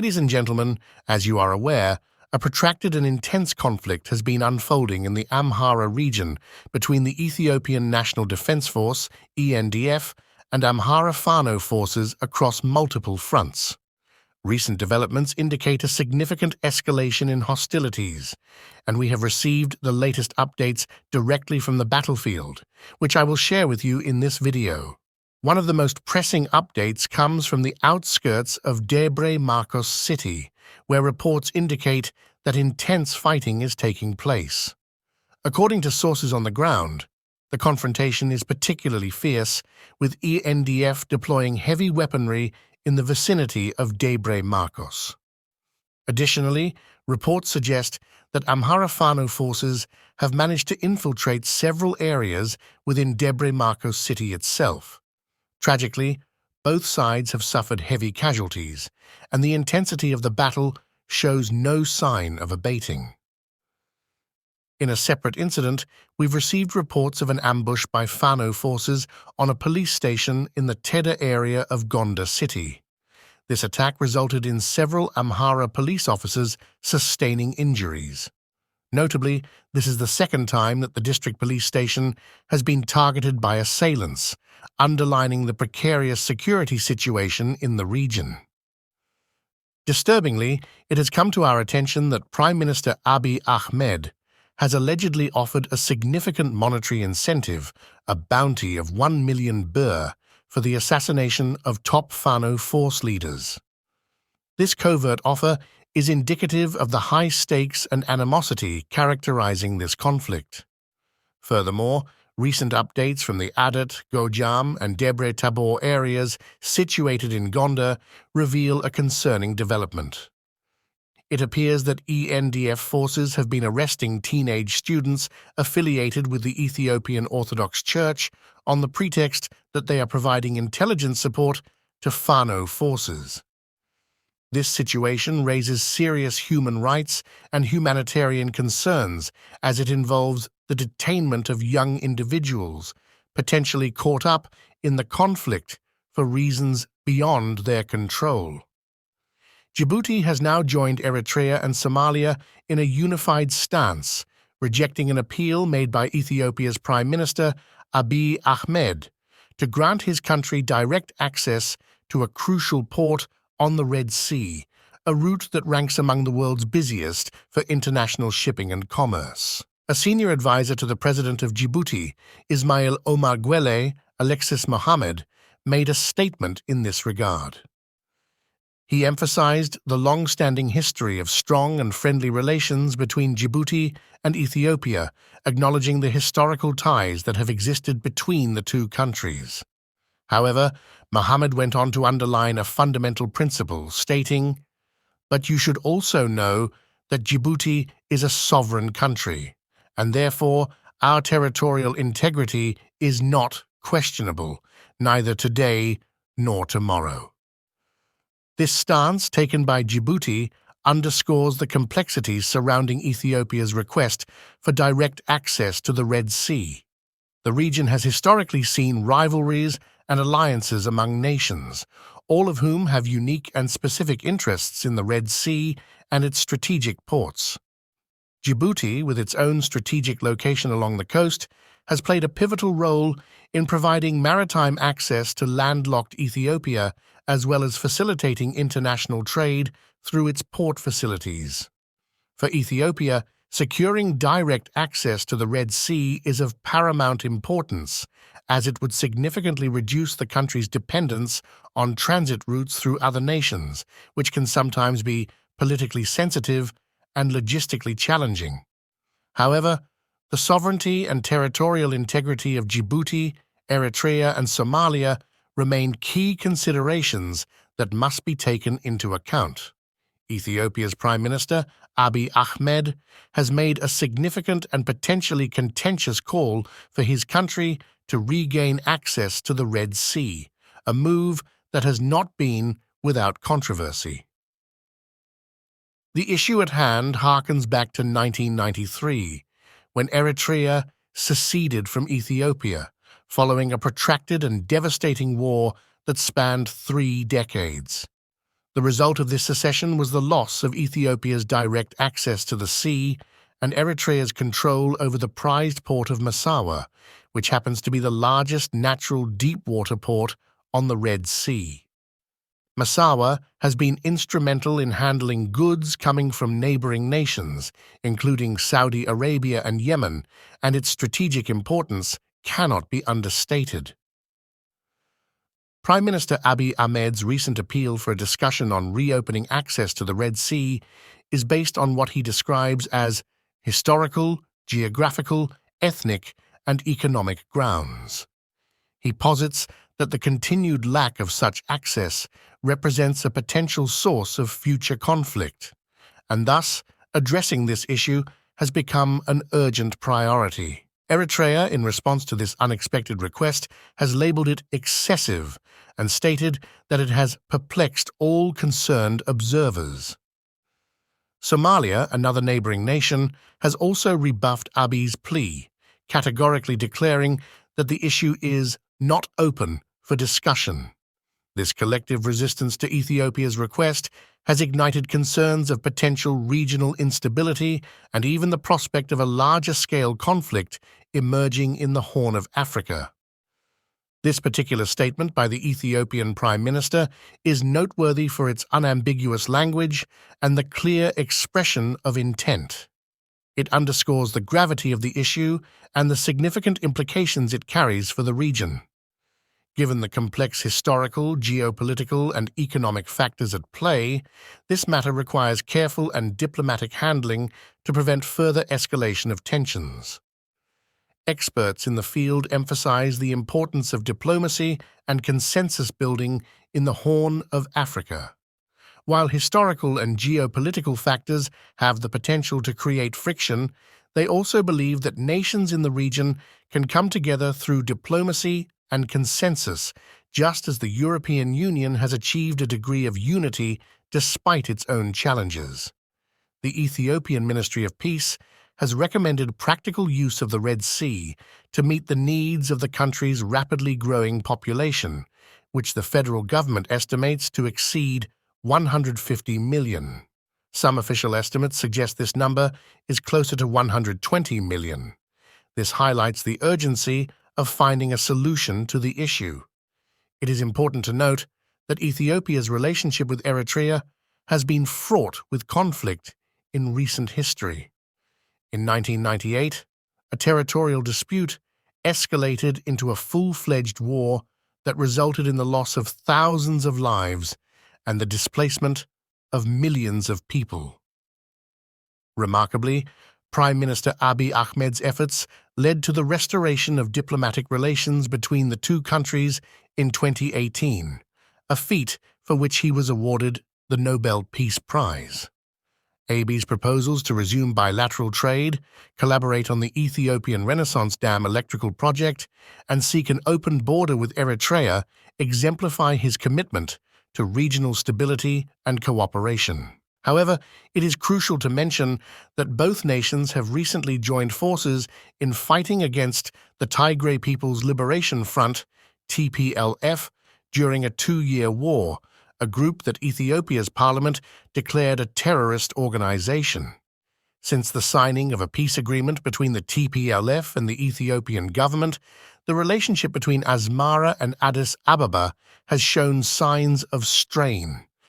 Ladies and gentlemen, as you are aware, a protracted and intense conflict has been unfolding in the Amhara region between the Ethiopian National Defense Force, ENDF, and Amhara Fano forces across multiple fronts. Recent developments indicate a significant escalation in hostilities, and we have received the latest updates directly from the battlefield, which I will share with you in this video. One of the most pressing updates comes from the outskirts of Debre Markos city, where reports indicate that intense fighting is taking place. According to sources on the ground, the confrontation is particularly fierce, with ENDF deploying heavy weaponry in the vicinity of Debre Markos. Additionally, reports suggest that Amhara Fano forces have managed to infiltrate several areas within Debre Markos city itself. Tragically, both sides have suffered heavy casualties, and the intensity of the battle shows no sign of abating. In a separate incident, we've received reports of an ambush by Fano forces on a police station in the Teda area of Gondar city. This attack resulted in several Amhara police officers sustaining injuries. Notably, this is the second time that the district police station has been targeted by assailants, underlining the precarious security situation in the region. Disturbingly, it has come to our attention that Prime Minister Abiy Ahmed has allegedly offered a significant monetary incentive, a bounty of 1 million birr, for the assassination of top Fano force leaders. This covert offer is indicative of the high stakes and animosity characterizing this conflict. Furthermore, recent updates from the Adet Gojam and Debre Tabor areas situated in Gondar reveal a concerning development. It appears that ENDF forces have been arresting teenage students affiliated with the Ethiopian Orthodox Church on the pretext that they are providing intelligence support to Fano forces. This situation raises serious human rights and humanitarian concerns as it involves the detainment of young individuals, potentially caught up in the conflict for reasons beyond their control. Djibouti has now joined Eritrea and Somalia in a unified stance, rejecting an appeal made by Ethiopia's Prime Minister Abiy Ahmed to grant his country direct access to a crucial port on the Red Sea, a route that ranks among the world's busiest for international shipping and commerce. A senior advisor to the president of Djibouti, Ismail Omar Guelleh Alexis Mohammed, made a statement in this regard. He emphasized the long-standing history of strong and friendly relations between Djibouti and Ethiopia, acknowledging the historical ties that have existed between the two countries. However, Mohammed went on to underline a fundamental principle, stating, "But you should also know that Djibouti is a sovereign country, and therefore our territorial integrity is not questionable, neither today nor tomorrow." This stance taken by Djibouti underscores the complexities surrounding Ethiopia's request for direct access to the Red Sea. The region has historically seen rivalries and alliances among nations, all of whom have unique and specific interests in the Red Sea and its strategic ports. Djibouti, with its own strategic location along the coast, has played a pivotal role in providing maritime access to landlocked Ethiopia, as well as facilitating international trade through its port facilities. For Ethiopia, securing direct access to the Red Sea is of paramount importance, as it would significantly reduce the country's dependence on transit routes through other nations, which can sometimes be politically sensitive and logistically challenging. However, the sovereignty and territorial integrity of Djibouti, Eritrea, and Somalia remain key considerations that must be taken into account. Ethiopia's Prime Minister, Abiy Ahmed, has made a significant and potentially contentious call for his country to regain access to the Red Sea, a move that has not been without controversy. The issue at hand harkens back to 1993, when Eritrea seceded from Ethiopia, following a protracted and devastating war that spanned 3 decades. The result of this secession was the loss of Ethiopia's direct access to the sea and Eritrea's control over the prized port of Massawa, which happens to be the largest natural deep-water port on the Red Sea. Massawa has been instrumental in handling goods coming from neighboring nations, including Saudi Arabia and Yemen, and its strategic importance cannot be understated. Prime Minister Abiy Ahmed's recent appeal for a discussion on reopening access to the Red Sea is based on what he describes as historical, geographical, ethnic, and economic grounds. He posits that the continued lack of such access represents a potential source of future conflict, and thus addressing this issue has become an urgent priority. Eritrea, in response to this unexpected request, has labeled it excessive and stated that it has perplexed all concerned observers. Somalia, another neighboring nation, has also rebuffed Abiy's plea, categorically declaring that the issue is not open for discussion. This collective resistance to Ethiopia's request has ignited concerns of potential regional instability and even the prospect of a larger-scale conflict emerging in the Horn of Africa. This particular statement by the Ethiopian Prime Minister is noteworthy for its unambiguous language and the clear expression of intent. It underscores the gravity of the issue and the significant implications it carries for the region. Given the complex historical, geopolitical, and economic factors at play, this matter requires careful and diplomatic handling to prevent further escalation of tensions. Experts in the field emphasize the importance of diplomacy and consensus building in the Horn of Africa. While historical and geopolitical factors have the potential to create friction, they also believe that nations in the region can come together through diplomacy and consensus, just as the European Union has achieved a degree of unity despite its own challenges. The Ethiopian Ministry of Peace has recommended practical use of the Red Sea to meet the needs of the country's rapidly growing population, which the federal government estimates to exceed 150 million. Some official estimates suggest this number is closer to 120 million. This highlights the urgency of finding a solution to the issue. It is important to note that Ethiopia's relationship with Eritrea has been fraught with conflict in recent history. In 1998, a territorial dispute escalated into a full-fledged war that resulted in the loss of thousands of lives and the displacement of millions of people. Remarkably, Prime Minister Abiy Ahmed's efforts led to the restoration of diplomatic relations between the two countries in 2018, a feat for which he was awarded the Nobel Peace Prize. Abiy's proposals to resume bilateral trade, collaborate on the Ethiopian Renaissance Dam electrical project, and seek an open border with Eritrea exemplify his commitment to regional stability and cooperation. However, it is crucial to mention that both nations have recently joined forces in fighting against the Tigray People's Liberation Front, TPLF, during a 2-year war, a group that Ethiopia's parliament declared a terrorist organization. Since the signing of a peace agreement between the TPLF and the Ethiopian government, the relationship between Asmara and Addis Ababa has shown signs of strain.